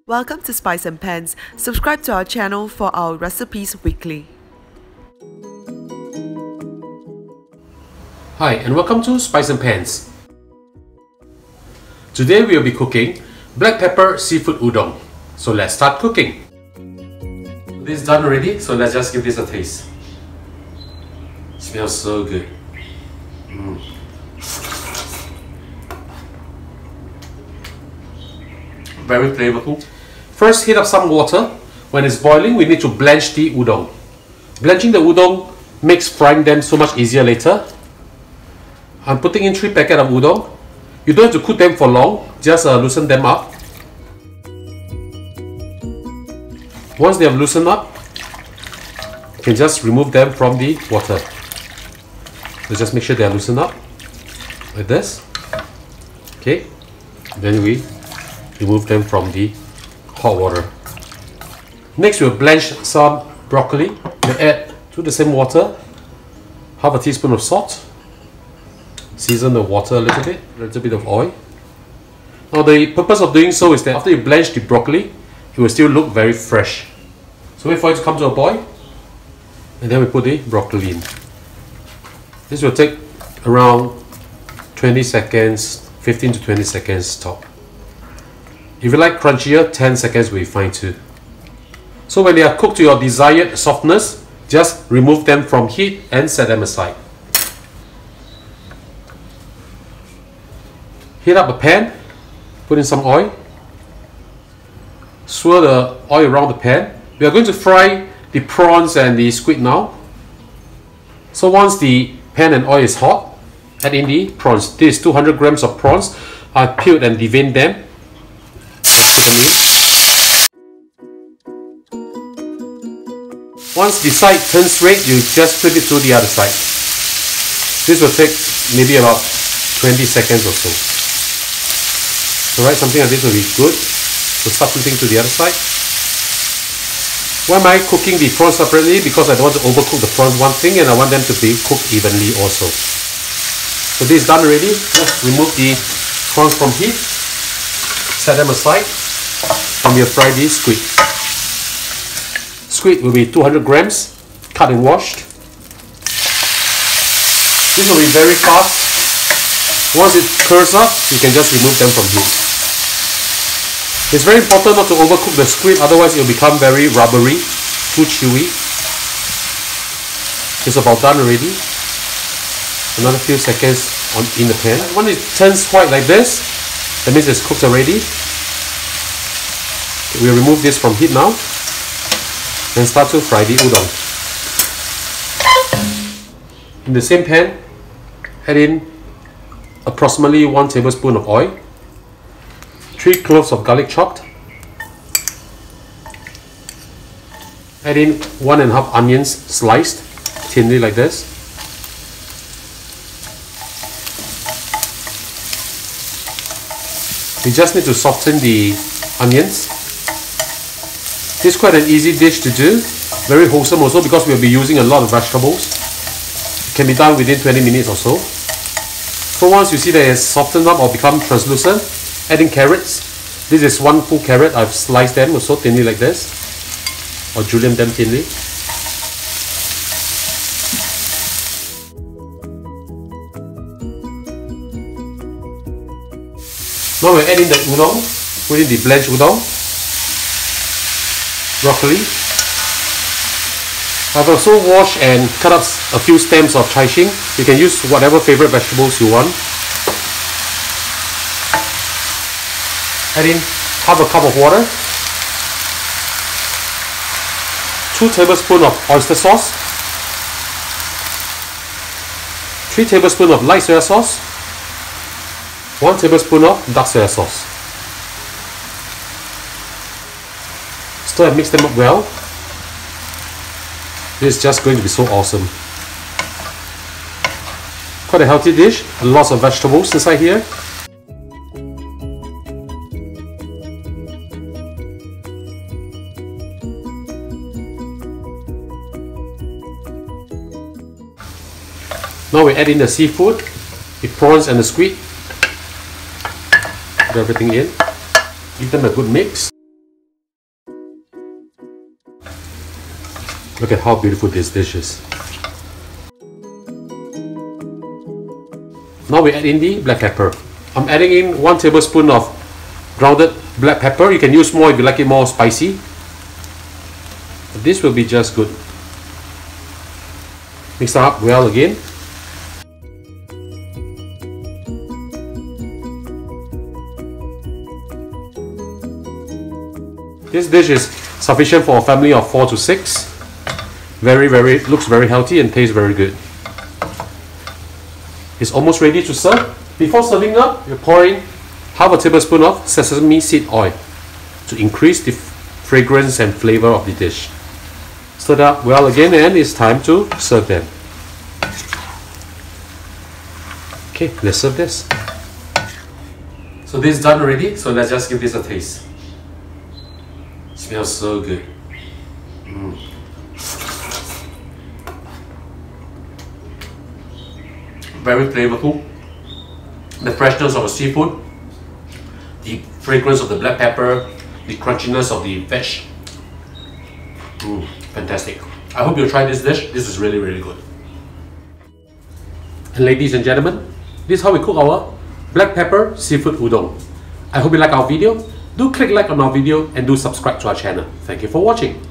Welcome to Spice and Pans. Subscribe to our channel for our recipes weekly. Hi and welcome to Spice and Pans. Today we will be cooking black pepper seafood udon. So let's start cooking. This is done already, so let's just give this a taste. Smells so good. Very flavorful. First, heat up some water. When it's boiling, we need to blanch the udon. Blanching the udon makes frying them so much easier later. I'm putting in 3 packets of udon. You don't have to cook them for long, just loosen them up. Once they have loosened up, you can just remove them from the water. So just make sure they are loosened up, like this. Okay, then we remove them from the hot water. Next, we'll blanch some broccoli. We'll add to the same water half a teaspoon of salt. Season the water a little bit of oil. Now the purpose of doing so is that after you blanch the broccoli, it will still look very fresh. So wait for it to come to a boil, and then we put the broccoli in. This will take around 20 seconds, 15 to 20 seconds top. If you like crunchier, 10 seconds will be fine too. So when they are cooked to your desired softness, just remove them from heat and set them aside. Heat up a pan, put in some oil, swirl the oil around the pan. We are going to fry the prawns and the squid now. So once the pan and oil is hot, add in the prawns. This is 200 grams of prawns. I peeled and deveined them. Once the side turns red, you just flip it to the other side. This will take maybe about 20 seconds or so. Alright, something like this will be good. So start flipping to the other side. Why am I cooking the prawns separately? Because I don't want to overcook the prawns, one thing, and I want them to be cooked evenly also. So this is done already. Just remove the prawns from heat. Set them aside. And we'll fry the squid. Squid will be 200 grams, cut and washed. This will be very fast. Once it curs up, you can just remove them from heat. It's very important not to overcook the squid, otherwise it will become very rubbery, too chewy. It's about done already. Another few seconds in the pan. When it turns white like this, that means it's cooked already. We'll remove this from heat now and start to fry the udon. In the same pan, add in approximately 1 tablespoon of oil, 3 cloves of garlic chopped, add in 1½ onions sliced thinly like this, we just need to soften the onions. This is quite an easy dish to do, very wholesome also because we'll be using a lot of vegetables. It can be done within 20 minutes or so. So once you see that it has softened up or become translucent, add in carrots. This is 1 full carrot. I've sliced them also thinly like this, or julienne them thinly. Now we're adding the udon, put in the blanched udon, broccoli. I've also washed and cut up a few stems of chai shing. You can use whatever favorite vegetables you want. Add in half a cup of water, 2 tablespoons of oyster sauce, 3 tablespoons of light soya sauce, 1 tablespoon of dark soya sauce. Stir and mix them up well. This is just going to be so awesome. Quite a healthy dish, lots of vegetables inside here. Now we add in the seafood, the prawns and the squid. Put everything in. Give them a good mix. Look at how beautiful this dish is. Now we add in the black pepper. I'm adding in 1 tablespoon of grounded black pepper. You can use more if you like it more spicy. But this will be just good. Mix it up well again. This dish is sufficient for a family of 4 to 6. Looks very healthy and tastes very good. It's almost ready to serve. Before serving up, you pour in half a tablespoon of sesame seed oil to increase the fragrance and flavor of the dish. Stir it up well again, and it's time to serve them. Okay, let's serve this. So this is done already, so let's just give this a taste. Smells so good. Very flavorful. The freshness of the seafood, the fragrance of the black pepper, the crunchiness of the veg. Fantastic. I hope you'll try this dish. This is really, really good. And ladies and gentlemen, this is how we cook our black pepper seafood udon. I hope you like our video. Do click like on our video and do subscribe to our channel. Thank you for watching.